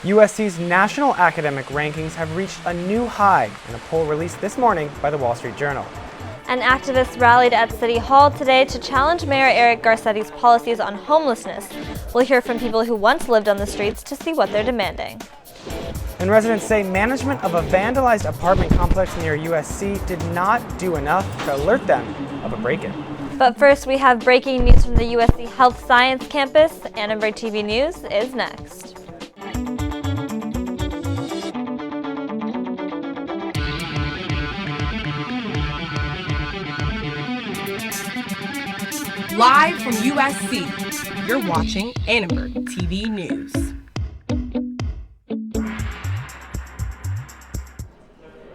USC's national academic rankings have reached a new high in a poll released this morning by the Wall Street Journal. And activists rallied at City Hall today to challenge Mayor Eric Garcetti's policies on homelessness. We'll hear from people who once lived on the streets to see what they're demanding. And residents say management of a vandalized apartment complex near USC did not do enough to alert them of a break-in. But first, we have breaking news from the USC Health Science campus. Annenberg TV News is next. Live from USC, you're watching Annenberg TV News.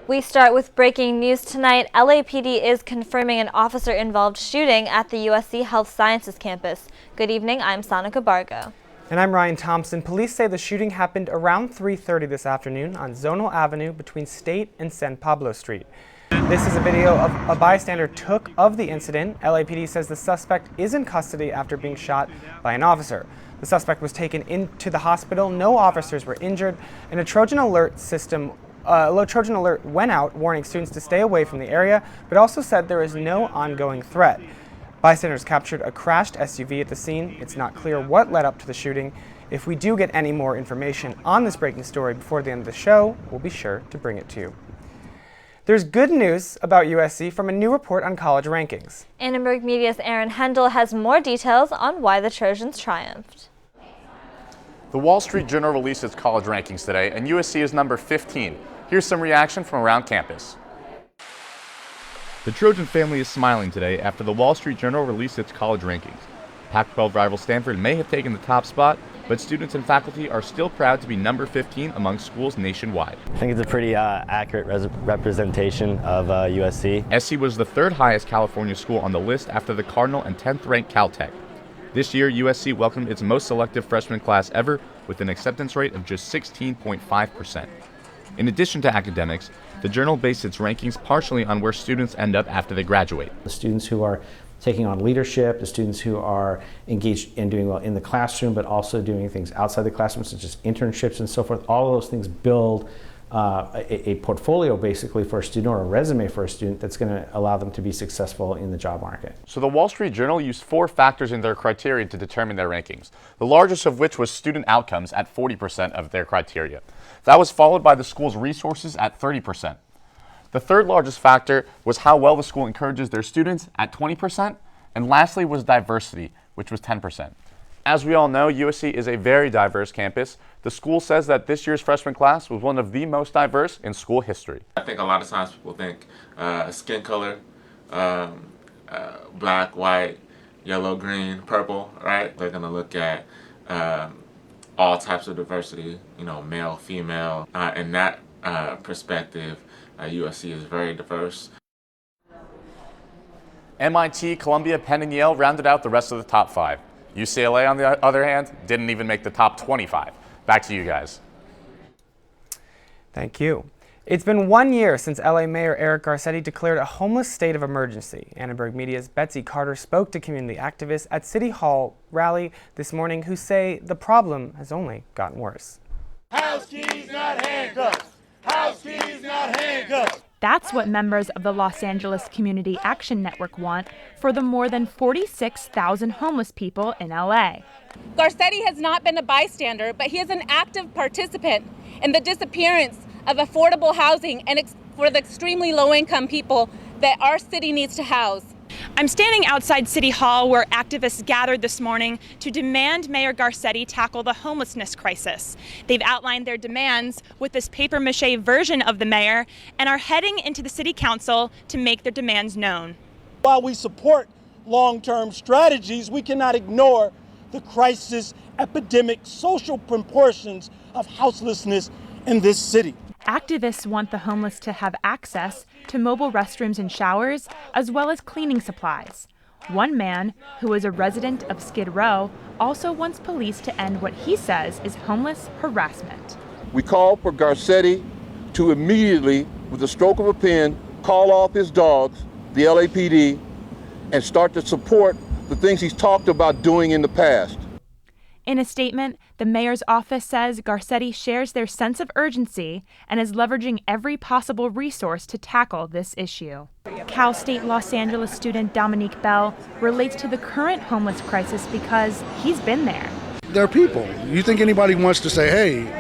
We start with breaking news tonight. LAPD is confirming an officer-involved shooting at the USC Health Sciences campus. Good evening, I'm Sonica Bargo. And I'm Ryan Thompson. Police say the shooting happened around 3:30 this afternoon on Zonal Avenue between State and San Pablo Street. This is a video a bystander took of the incident. LAPD says the suspect is in custody after being shot by an officer. The suspect was taken into the hospital. No officers were injured, and a Trojan alert went out warning students to stay away from the area, but also said there is no ongoing threat. Bystanders captured a crashed SUV at the scene. It's not clear what led up to the shooting. If we do get any more information on this breaking story before the end of the show, we'll be sure to bring it to you. There's good news about USC from a new report on college rankings. Annenberg Media's Aaron Hendel has more details on why the Trojans triumphed. The Wall Street Journal released its college rankings today, and USC is number 15. Here's some reaction from around campus. The Trojan family is smiling today after the Wall Street Journal released its college rankings. Pac-12 rival Stanford may have taken the top spot, but students and faculty are still proud to be number 15 among schools nationwide. I think it's a pretty accurate representation of USC. SC was the third highest California school on the list after the Cardinal and 10th ranked Caltech. This year, USC welcomed its most selective freshman class ever with an acceptance rate of just 16.5%. In addition to academics, the Journal based its rankings partially on where students end up after they graduate. The students who are taking on leadership, the students who are engaged in doing well in the classroom, but also doing things outside the classroom, such as internships and so forth. All of those things build a portfolio basically for a student, or a resume for a student that's going to allow them to be successful in the job market. So the Wall Street Journal used 4 factors in their criteria to determine their rankings, the largest of which was student outcomes at 40% of their criteria. That was followed by the school's resources at 30%. The third largest factor was how well the school encourages their students at 20%, and lastly was diversity, which was 10%. As we all know, USC is a very diverse campus. The school says that this year's freshman class was one of the most diverse in school history. I think a lot of times people think skin color, black, white, yellow, green, purple, right? They're gonna look at all types of diversity, male, female. In that perspective, USC is very diverse. MIT, Columbia, Penn, and Yale rounded out the rest of the top 5. UCLA, on the other hand, didn't even make the top 25. Back to you guys. Thank you. It's been 1 year since LA Mayor Eric Garcetti declared a homeless state of emergency. Annenberg Media's Betsy Carter spoke to community activists at City Hall rally this morning who say the problem has only gotten worse. House keys, not handcuffs. House keys, not handcuffs. That's what members of the Los Angeles Community Action Network want for the more than 46,000 homeless people in LA. Garcetti has not been a bystander, but he is an active participant in the disappearance of affordable housing and for the extremely low-income people that our city needs to house. I'm standing outside City Hall where activists gathered this morning to demand Mayor Garcetti tackle the homelessness crisis. They've outlined their demands with this papier-mâché version of the mayor and are heading into the city council to make their demands known. While we support long-term strategies, we cannot ignore the crisis, epidemic, social proportions of houselessness in this city. Activists want the homeless to have access to mobile restrooms and showers, as well as cleaning supplies. One man, who is a resident of Skid Row, also wants police to end what he says is homeless harassment. We call for Garcetti to immediately, with the stroke of a pen, call off his dogs, the LAPD, and start to support the things he's talked about doing in the past. In a statement, the mayor's office says Garcetti shares their sense of urgency and is leveraging every possible resource to tackle this issue. Cal State Los Angeles student Dominique Bell relates to the current homeless crisis because he's been there. They're people. You think anybody wants to say, hey,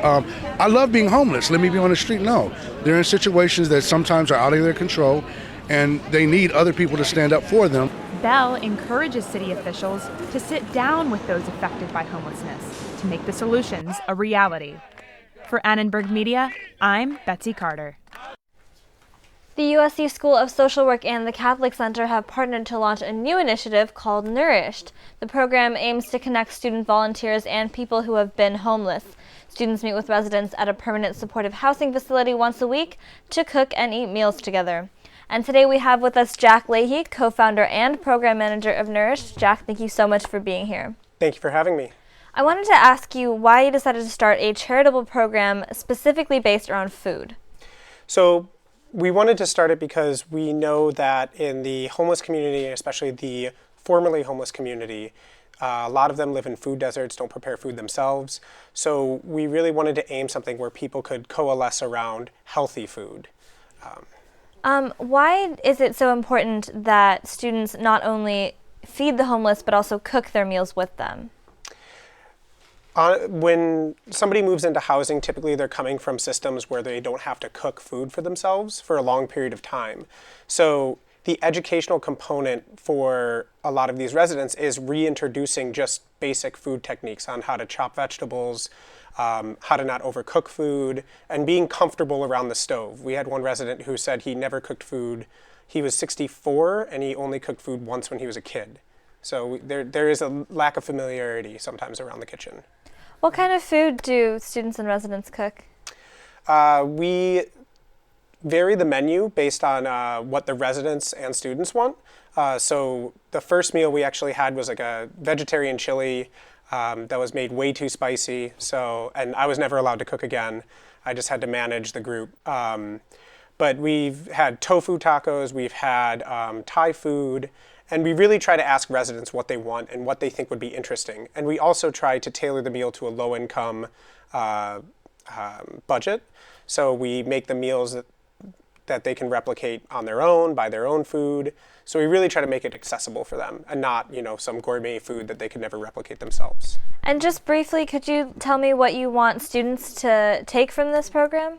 I love being homeless, let me be on the street? No. They're in situations that sometimes are out of their control, and they need other people to stand up for them. Bell encourages city officials to sit down with those affected by homelessness to make the solutions a reality. For Annenberg Media, I'm Betsy Carter. The USC School of Social Work and the Catholic Center have partnered to launch a new initiative called Nourished. The program aims to connect student volunteers and people who have been homeless. Students meet with residents at a permanent supportive housing facility once a week to cook and eat meals together. And today we have with us Jack Leahy, co-founder and program manager of Nourished. Jack, thank you so much for being here. Thank you for having me. I wanted to ask you why you decided to start a charitable program specifically based around food. So we wanted to start it because we know that in the homeless community, especially the formerly homeless community, a lot of them live in food deserts, don't prepare food themselves. So we really wanted to aim something where people could coalesce around healthy food. Why is it so important that students not only feed the homeless but also cook their meals with them? When somebody moves into housing, typically they're coming from systems where they don't have to cook food for themselves for a long period of time. So the educational component for a lot of these residents is reintroducing just basic food techniques on how to chop vegetables, how to not overcook food, and being comfortable around the stove. We had one resident who said he never cooked food. He was 64 and he only cooked food once when he was a kid. So there is a lack of familiarity sometimes around the kitchen. What kind of food do students and residents cook? We vary the menu based on what the residents and students want. So the first meal we actually had was like a vegetarian chili that was made way too spicy. And I was never allowed to cook again. I just had to manage the group. But we've had tofu tacos, we've had Thai food, and we really try to ask residents what they want and what they think would be interesting. And we also try to tailor the meal to a low-income budget. So we make the meals that they can replicate on their own, buy their own food. So we really try to make it accessible for them and not, some gourmet food that they could never replicate themselves. And just briefly, could you tell me what you want students to take from this program?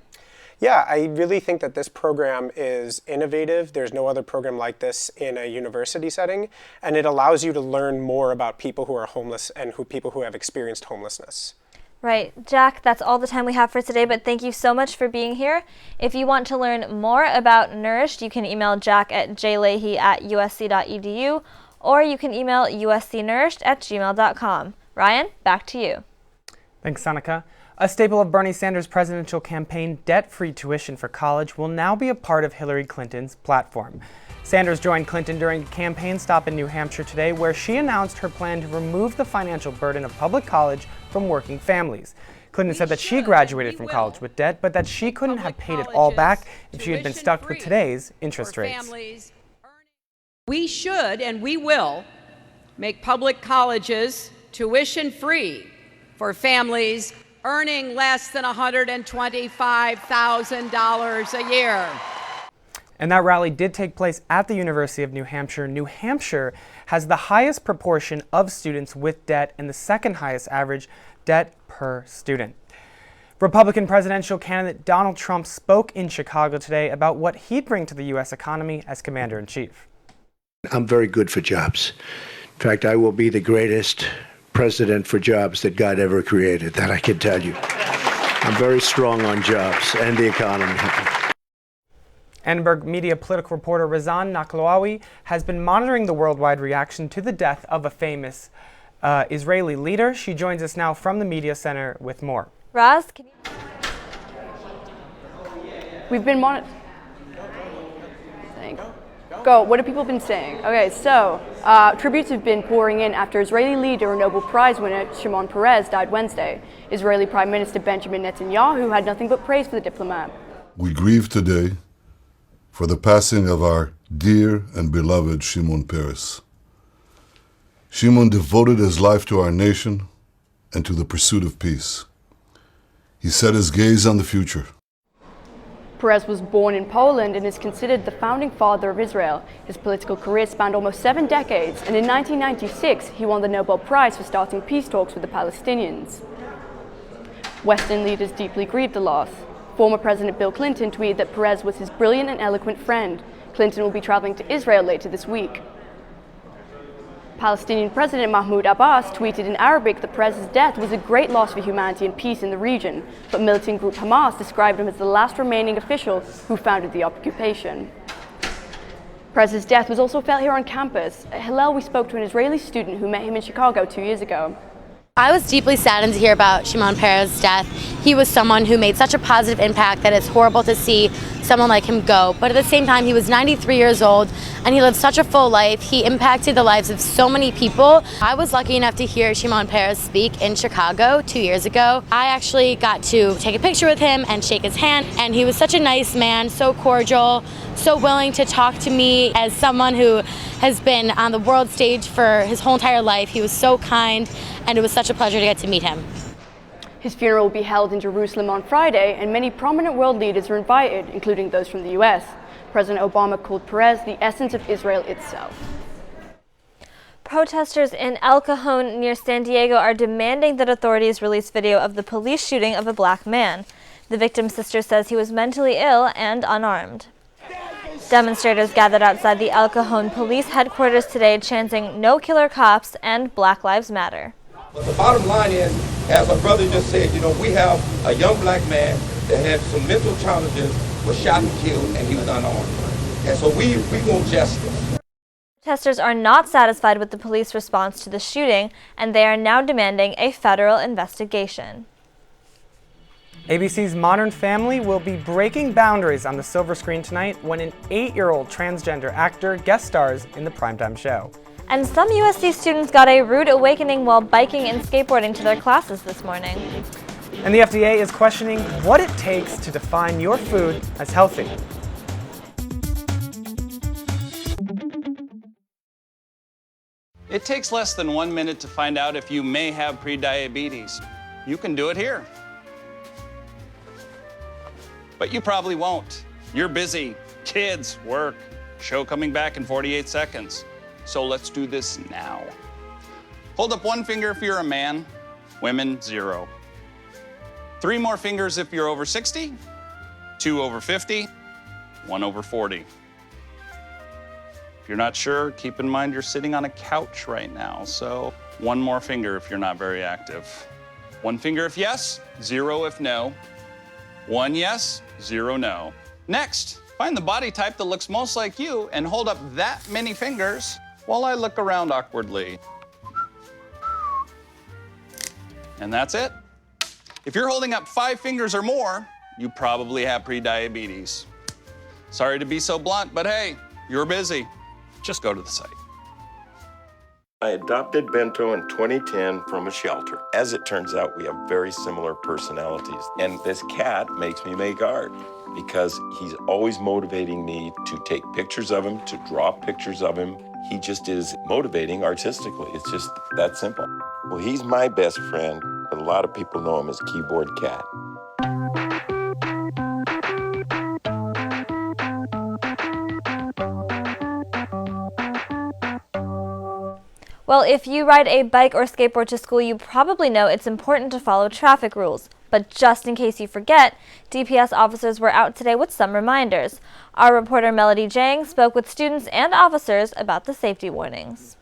Yeah, I really think that this program is innovative. There's no other program like this in a university setting, and it allows you to learn more about people who are homeless and people who have experienced homelessness. Right. Jack, that's all the time we have for today, but thank you so much for being here. If you want to learn more about Nourished, you can email Jack at jleahy@usc.edu, or you can email uscnourished@gmail.com. Ryan, back to you. Thanks, Sanika. A staple of Bernie Sanders' presidential campaign, debt-free tuition for college, will now be a part of Hillary Clinton's platform. Sanders joined Clinton during a campaign stop in New Hampshire today, where she announced her plan to remove the financial burden of public college from working families. Clinton said that she graduated from college with debt, but that she couldn't have paid it all back if she had been stuck with today's interest rates. We should and we will make public colleges tuition-free for families earning less than $125,000 a year. And that rally did take place at the University of New Hampshire. New Hampshire has the highest proportion of students with debt and the second highest average debt per student. Republican presidential candidate Donald Trump spoke in Chicago today about what he'd bring to the U.S. economy as commander-in-chief. I'm very good for jobs. In fact, I will be the greatest president for jobs that God ever created, that I can tell you. I'm very strong on jobs and the economy. Annenberg Media political reporter Razan Naklawi has been monitoring the worldwide reaction to the death of a famous Israeli leader. She joins us now from the Media Center with more. Raz, can you... We've been monitoring. Go. What have people been saying? Okay, so tributes have been pouring in after Israeli leader and Nobel Prize winner Shimon Peres died Wednesday. Israeli Prime Minister Benjamin Netanyahu had nothing but praise for the diplomat. We grieve today for the passing of our dear and beloved Shimon Peres. Shimon devoted his life to our nation and to the pursuit of peace. He set his gaze on the future. Perez was born in Poland and is considered the founding father of Israel. His political career spanned almost 7 decades, and in 1996 he won the Nobel Prize for starting peace talks with the Palestinians. Western leaders deeply grieved the loss. Former President Bill Clinton tweeted that Perez was his brilliant and eloquent friend. Clinton will be traveling to Israel later this week. Palestinian President Mahmoud Abbas tweeted in Arabic that Perez's death was a great loss for humanity and peace in the region, but militant group Hamas described him as the last remaining official who founded the occupation. Perez's death was also felt here on campus. At Hillel, we spoke to an Israeli student who met him in Chicago 2 years ago. I was deeply saddened to hear about Shimon Peres' death. He was someone who made such a positive impact that it's horrible to see someone like him go. But at the same time, he was 93 years old and he lived such a full life. He impacted the lives of so many people. I was lucky enough to hear Shimon Peres speak in Chicago 2 years ago. I actually got to take a picture with him and shake his hand, and he was such a nice man, so cordial, so willing to talk to me as someone who has been on the world stage for his whole entire life. He was so kind, and it was such a pleasure to get to meet him. His funeral will be held in Jerusalem on Friday, and many prominent world leaders are invited, including those from the US. President Obama called Perez the essence of Israel itself. Protesters in El Cajon near San Diego are demanding that authorities release video of the police shooting of a black man. The victim's sister says he was mentally ill and unarmed. Demonstrators gathered outside the El Cajon police headquarters today chanting "No killer cops" and "Black Lives Matter." But the bottom line is, as our brother just said, we have a young black man that had some mental challenges, was shot and killed, and he was unarmed. And so we want justice. Protesters are not satisfied with the police response to the shooting, and they are now demanding a federal investigation. ABC's Modern Family will be breaking boundaries on the silver screen tonight when an 8-year-old transgender actor guest stars in the primetime show. And some USC students got a rude awakening while biking and skateboarding to their classes this morning. And the FDA is questioning what it takes to define your food as healthy. It takes less than 1 minute to find out if you may have prediabetes. You can do it here. But you probably won't. You're busy. Kids, work, show coming back in 48 seconds. So let's do this now. Hold up 1 finger if you're a man, women 0. 3 more fingers if you're over 60, 2 over 50, 1 over 40. If you're not sure, keep in mind you're sitting on a couch right now, so 1 more finger if you're not very active. 1 finger if yes, 0 if no. 1 yes, 0 no. Next, find the body type that looks most like you and hold up that many fingers while I look around awkwardly. And that's it. If you're holding up 5 fingers or more, you probably have prediabetes. Sorry to be so blunt, but hey, you're busy. Just go to the site. I adopted Bento in 2010 from a shelter. As it turns out, we have very similar personalities. And this cat makes me make art because he's always motivating me to take pictures of him, to draw pictures of him. He just is motivating artistically. It's just that simple. Well, he's my best friend, but a lot of people know him as Keyboard Cat. Well, if you ride a bike or skateboard to school, you probably know it's important to follow traffic rules. But just in case you forget, DPS officers were out today with some reminders. Our reporter Melody Jang spoke with students and officers about the safety warnings.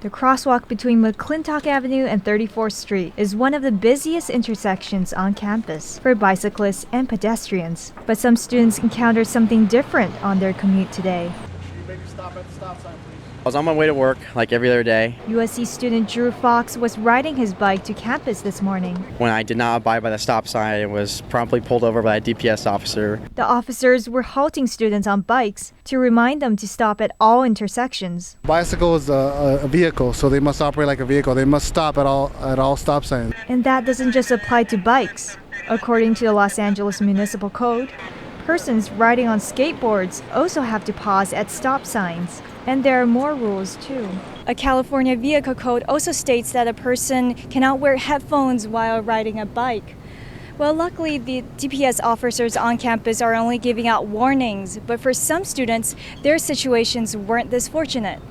The crosswalk between McClintock Avenue and 34th Street is one of the busiest intersections on campus for bicyclists and pedestrians. But some students encountered something different on their commute today. I was on my way to work like every other day. USC student Drew Fox was riding his bike to campus this morning. When I did not abide by the stop sign, I was promptly pulled over by a DPS officer. The officers were halting students on bikes to remind them to stop at all intersections. Bicycle is a vehicle, so they must operate like a vehicle. They must stop at all stop signs. And that doesn't just apply to bikes. According to the Los Angeles Municipal Code, persons riding on skateboards also have to pause at stop signs. And there are more rules too. A California vehicle code also states that a person cannot wear headphones while riding a bike. Well, luckily, the DPS officers on campus are only giving out warnings, but for some students, their situations weren't this fortunate.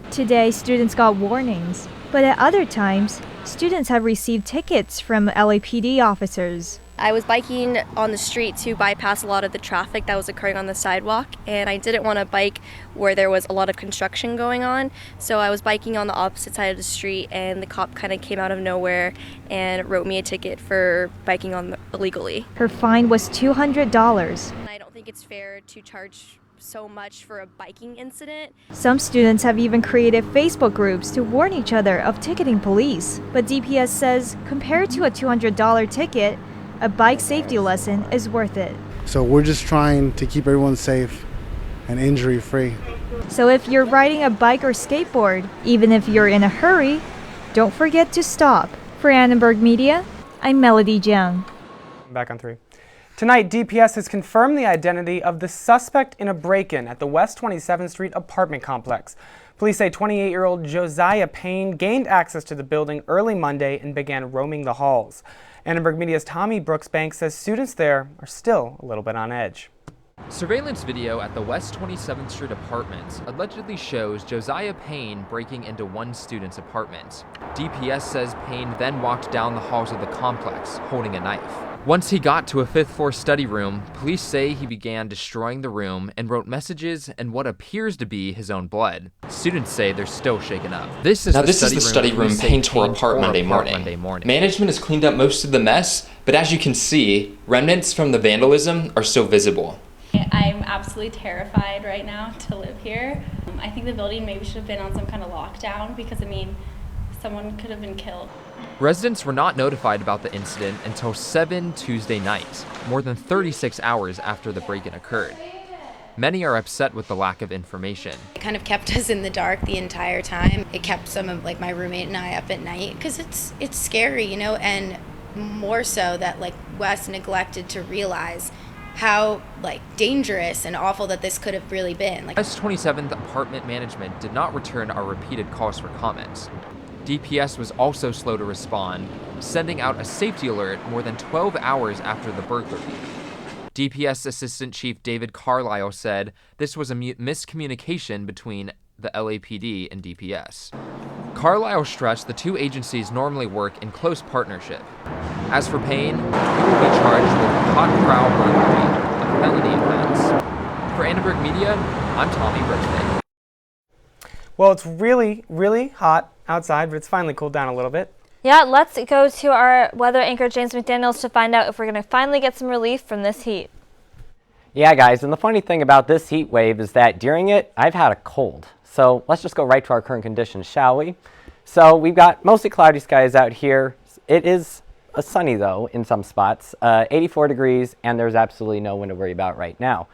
Today, students got warnings, but at other times, students have received tickets from LAPD officers. I was biking on the street to bypass a lot of the traffic that was occurring on the sidewalk, and I didn't want to bike where there was a lot of construction going on, so I was biking on the opposite side of the street, and the cop kind of came out of nowhere and wrote me a ticket for biking on illegally. Her fine was $200. I don't think it's fair to charge so much for a biking incident. Some students have even created Facebook groups to warn each other of ticketing police. But DPS says compared to a $200 ticket, a bike safety lesson is worth it. So we're just trying to keep everyone safe and injury free. So if you're riding a bike or skateboard, even if you're in a hurry, don't forget to stop. For Annenberg Media, I'm Melody Jiang. Back on 3. Tonight, DPS has confirmed the identity of the suspect in a break-in at the West 27th Street apartment complex. Police say 28-year-old Josiah Payne gained access to the building early Monday and began roaming the halls. Annenberg Media's Tommy Brooksbank says students there are still a little bit on edge. Surveillance video at the West 27th Street apartments allegedly shows Josiah Payne breaking into one student's apartment. DPS says Payne then walked down the halls of the complex, holding a knife. Once he got to a 5th floor study room, police say he began destroying the room and wrote messages in what appears to be his own blood. Students say they're still shaken up. This is the study room Payne tore apart Monday morning. Management has cleaned up most of the mess, but as you can see, remnants from the vandalism are still visible. I'm absolutely terrified right now to live here. I think the building maybe should have been on some kind of lockdown because, I mean, someone could have been killed. Residents were not notified about the incident until 7 Tuesday night, more than 36 hours after the break-in occurred. Many are upset with the lack of information. It kind of kept us in the dark the entire time. It kept some of my roommate and I up at night because it's scary, you know, and more so that Wes neglected to realize how dangerous and awful that this could have really been. West 27th apartment management did not return our repeated calls for comments. DPS was also slow to respond, sending out a safety alert more than 12 hours after the burglary. DPS Assistant Chief David Carlisle said this was a miscommunication between the LAPD and DPS. Carlisle stressed the two agencies normally work in close partnership. As for Payne, he will be charged with hot prowl burglary, a felony offense. For Annenberg Media, I'm Tommy Brooksbank. Well, it's really, really hot outside, but it's finally cooled down a little bit. Yeah, let's go to our weather anchor, James McDaniels, to find out if we're going to finally get some relief from this heat. Yeah, guys, and the funny thing about this heat wave is that during it, I've had a cold. So let's just go right to our current conditions, shall we? So we've got mostly cloudy skies out here. It is sunny, though, in some spots, 84 degrees, and there's absolutely no wind to worry about right now.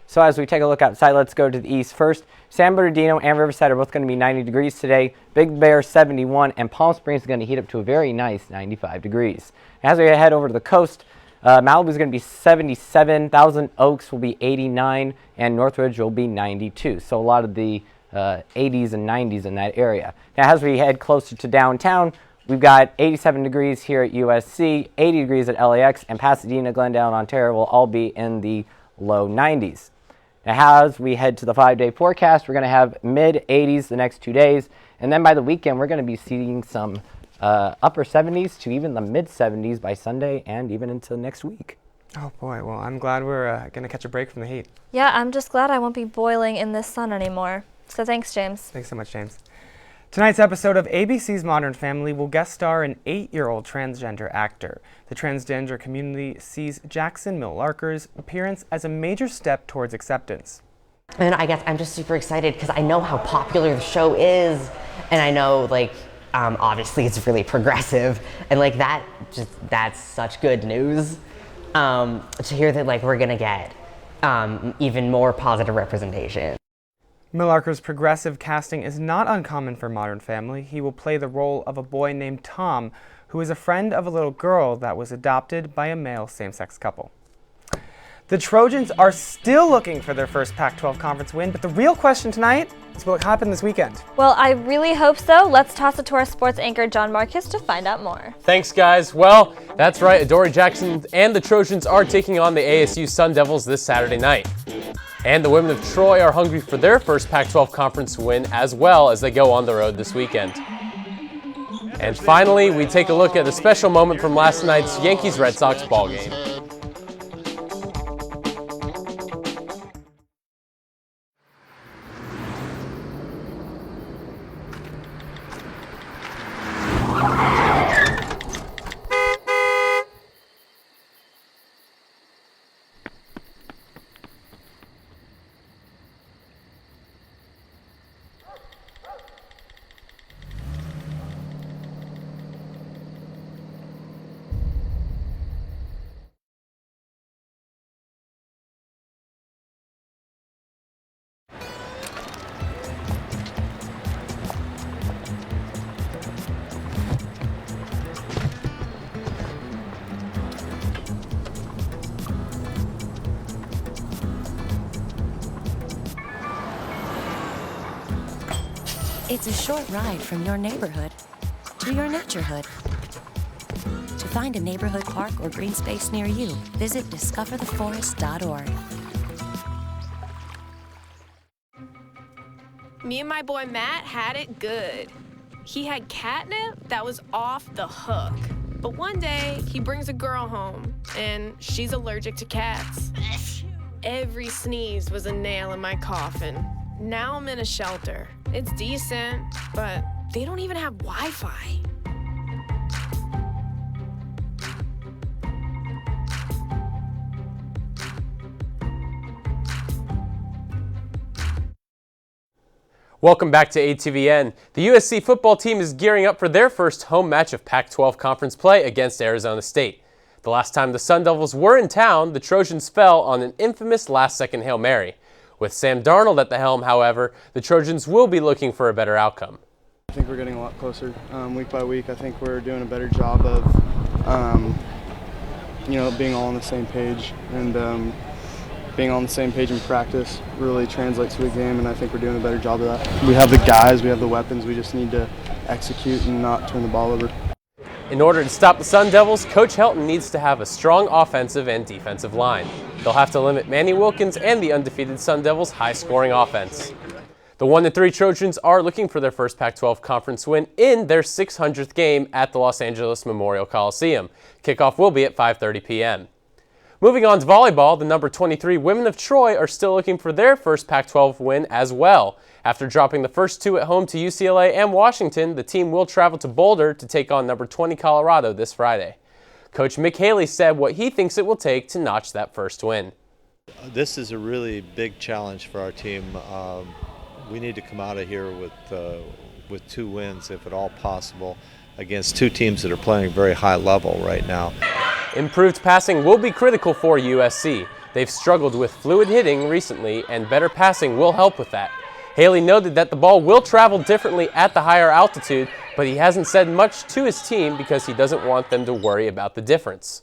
So as we take a look outside, let's go to the east first. San Bernardino and Riverside are both going to be 90 degrees today. Big Bear 71, and Palm Springs is going to heat up to a very nice 95 degrees. As we head over to the coast, Malibu is going to be 77, Thousand Oaks will be 89, and Northridge will be 92. So a lot of the 80s and 90s in that area. Now as we head closer to downtown, we've got 87 degrees here at USC, 80 degrees at LAX, and Pasadena, Glendale, and Ontario will all be in the low 90s. Now as we head to the 5-day forecast, we're going to have mid-80s the next 2 days, and then by the weekend we're going to be seeing some upper 70s to even the mid-70s by Sunday and even into next week. Oh boy, well I'm glad we're going to catch a break from the heat. Yeah, I'm just glad I won't be boiling in this sun anymore. So thanks, James. Thanks so much, James. Tonight's episode of ABC's Modern Family will guest star an 8-year-old transgender actor. The transgender community sees Jackson Millarker's appearance as a major step towards acceptance. And I guess I'm just super excited because I know how popular the show is, and I know obviously it's really progressive, and that's such good news. To hear that we're gonna get even more positive representation. Millarker's progressive casting is not uncommon for Modern Family. He will play the role of a boy named Tom, who is a friend of a little girl that was adopted by a male same-sex couple. The Trojans are still looking for their first Pac-12 conference win, but the real question tonight is will it happen this weekend? Well, I really hope so. Let's toss it to our sports anchor, John Marcus, to find out more. Thanks, guys. Well, that's right. Adoree Jackson and the Trojans are taking on the ASU Sun Devils this Saturday night. And the women of Troy are hungry for their first Pac-12 conference win as well as they go on the road this weekend. And finally, we take a look at a special moment from last night's Yankees-Red Sox ball game. It's a short ride from your neighborhood to your naturehood. To find a neighborhood park or green space near you, visit discovertheforest.org. Me and my boy Matt had it good. He had catnip that was off the hook. But one day, he brings a girl home, and she's allergic to cats. Every sneeze was a nail in my coffin. Now I'm in a shelter. It's decent, but they don't even have Wi-Fi. Welcome back to ATVN. The USC football team is gearing up for their first home match of Pac-12 conference play against Arizona State. The last time the Sun Devils were in town, the Trojans fell on an infamous last-second Hail Mary. With Sam Darnold at the helm, however, the Trojans will be looking for a better outcome. I think we're getting a lot closer week by week. I think we're doing a better job of, being all on the same page, and being on the same page in practice really translates to a game, and I think we're doing a better job of that. We have the guys, we have the weapons, we just need to execute and not turn the ball over. In order to stop the Sun Devils, Coach Helton needs to have a strong offensive and defensive line. They'll have to limit Manny Wilkins and the undefeated Sun Devils' high-scoring offense. The 1-3 Trojans are looking for their first Pac-12 conference win in their 600th game at the Los Angeles Memorial Coliseum. Kickoff will be at 5:30 p.m. Moving on to volleyball, the number 23 women of Troy are still looking for their first Pac-12 win as well. After dropping the first two at home to UCLA and Washington, the team will travel to Boulder to take on number 20 Colorado this Friday. Coach Mick Haley said what he thinks it will take to notch that first win. This is a really big challenge for our team. We need to come out of here with 2 wins, if at all possible, against 2 teams that are playing very high level right now. Improved passing will be critical for USC. They've struggled with fluid hitting recently, and better passing will help with that. Haley noted that the ball will travel differently at the higher altitude, but he hasn't said much to his team because he doesn't want them to worry about the difference.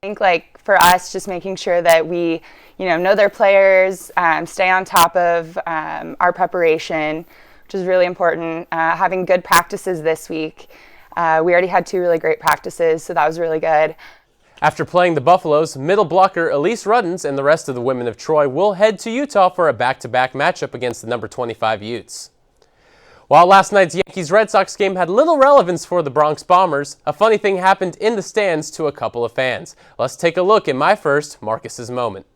I think for us, just making sure that we know their players, stay on top of our preparation, which is really important. Having good practices this week. We already had 2 really great practices, so that was really good. After playing the Buffaloes, middle blocker Elise Ruddens and the rest of the women of Troy will head to Utah for a back-to-back matchup against the number 25 Utes. While last night's Yankees-Red Sox game had little relevance for the Bronx Bombers, a funny thing happened in the stands to a couple of fans. Let's take a look at my first Marcus's moment.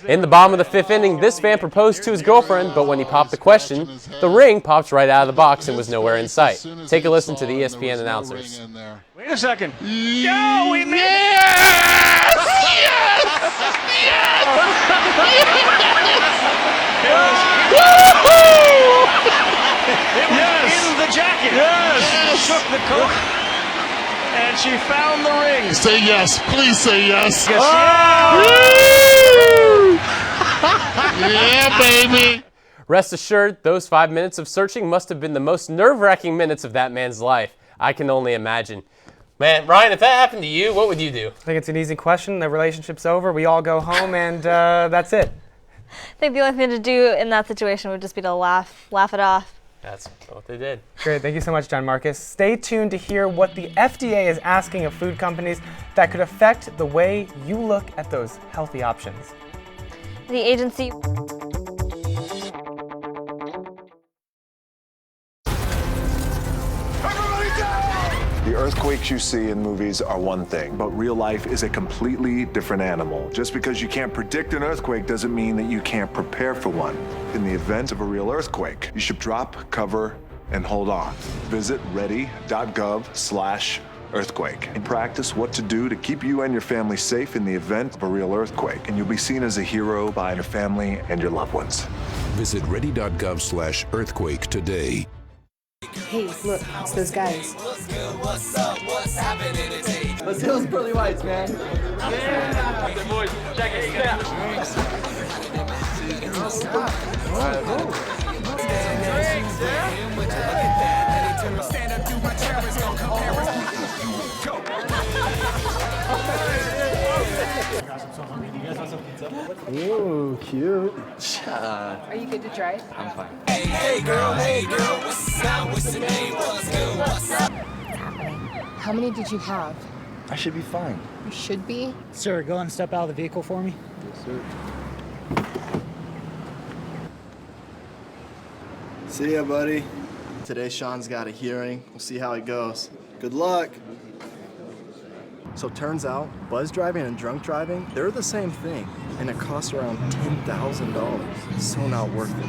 In the bottom of the 5th inning, this fan proposed to his girlfriend, but when he popped the question, the ring popped right out of the box and was nowhere in sight. Take a listen to the ESPN announcers. Wait a second. Yo, we made it! Yes! It was in the jacket. Yes! She shook the coat, and she found the ring. Say yes. Please say yes. Yeah, baby. Rest assured, those 5 minutes of searching must have been the most nerve-wracking minutes of that man's life. I can only imagine. Man, Ryan, if that happened to you, what would you do? I think it's an easy question. The relationship's over. We all go home, and that's it. I think the only thing to do in that situation would just be to laugh it off. That's what they did. Great. Thank you so much, John Marcus. Stay tuned to hear what the FDA is asking of food companies that could affect the way you look at those healthy options. The agency... The earthquakes you see in movies are one thing, but real life is a completely different animal. Just because you can't predict an earthquake doesn't mean that you can't prepare for one. In the event of a real earthquake, you should drop, cover, and hold on. Visit ready.gov/earthquake and practice what to do to keep you and your family safe in the event of a real earthquake. And you'll be seen as a hero by your family and your loved ones. Visit ready.gov/earthquake today. Hey, look, it's those guys. What's up? What's happening today? Let's do those pearly whites, man. Yeah! The boys, check it out. Stand up, do my terrorists, don't compare us. Go! Ooh, cute. Are you good to try? I'm fine. Hey girl, what's up? What's the name? What's good? What's up? How many did you have? I should be fine. You should be. Sir, go and step out of the vehicle for me. Yes, sir. See ya, buddy. Today, Sean's got a hearing. We'll see how it goes. Good luck. So turns out, buzz driving and drunk driving, they're the same thing, and it costs around $10,000. So not worth it.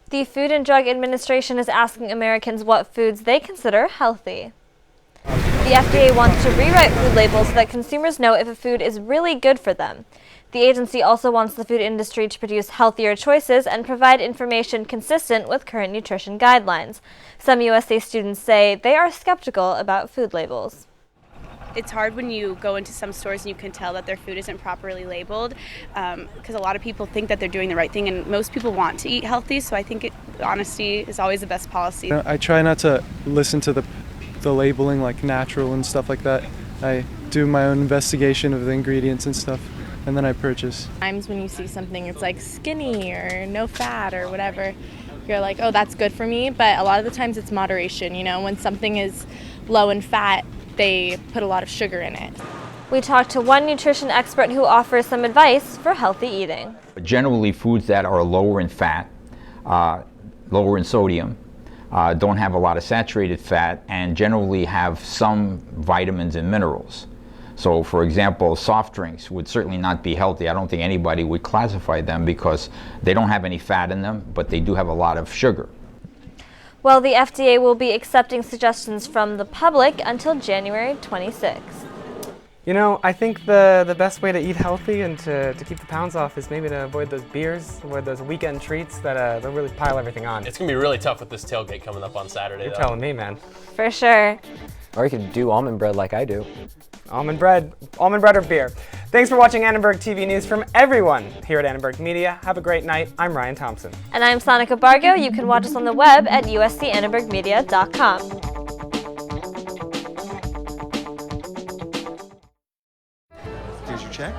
The Food and Drug Administration is asking Americans what foods they consider healthy. The FDA wants to rewrite food labels so that consumers know if a food is really good for them. The agency also wants the food industry to produce healthier choices and provide information consistent with current nutrition guidelines. Some USC students say they are skeptical about food labels. It's hard when you go into some stores and you can tell that their food isn't properly labeled because a lot of people think that they're doing the right thing, and most people want to eat healthy, so I think honesty is always the best policy. I try not to listen to the labeling like natural and stuff like that. I do my own investigation of the ingredients and stuff, and then I purchase. Times when you see something it's like skinny or no fat or whatever, you're like, oh, that's good for me, but a lot of the times it's moderation. You know, when something is low in fat, they put a lot of sugar in it. We talked to one nutrition expert who offers some advice for healthy eating. Generally, foods that are lower in fat, lower in sodium, don't have a lot of saturated fat, and generally have some vitamins and minerals. So, for example, soft drinks would certainly not be healthy. I don't think anybody would classify them because they don't have any fat in them, but they do have a lot of sugar. Well, the FDA will be accepting suggestions from the public until January 26th. You know, I think the best way to eat healthy and to keep the pounds off is maybe to avoid those beers, avoid those weekend treats that they'll really pile everything on. It's going to be really tough with this tailgate coming up on Saturday, You're telling me, man. For sure. Or you could do almond bread like I do. Almond bread or beer. Thanks for watching Annenberg TV News from everyone here at Annenberg Media. Have a great night. I'm Ryan Thompson. And I'm Sonica Bargo. You can watch us on the web at uscannenbergmedia.com. Here's your check.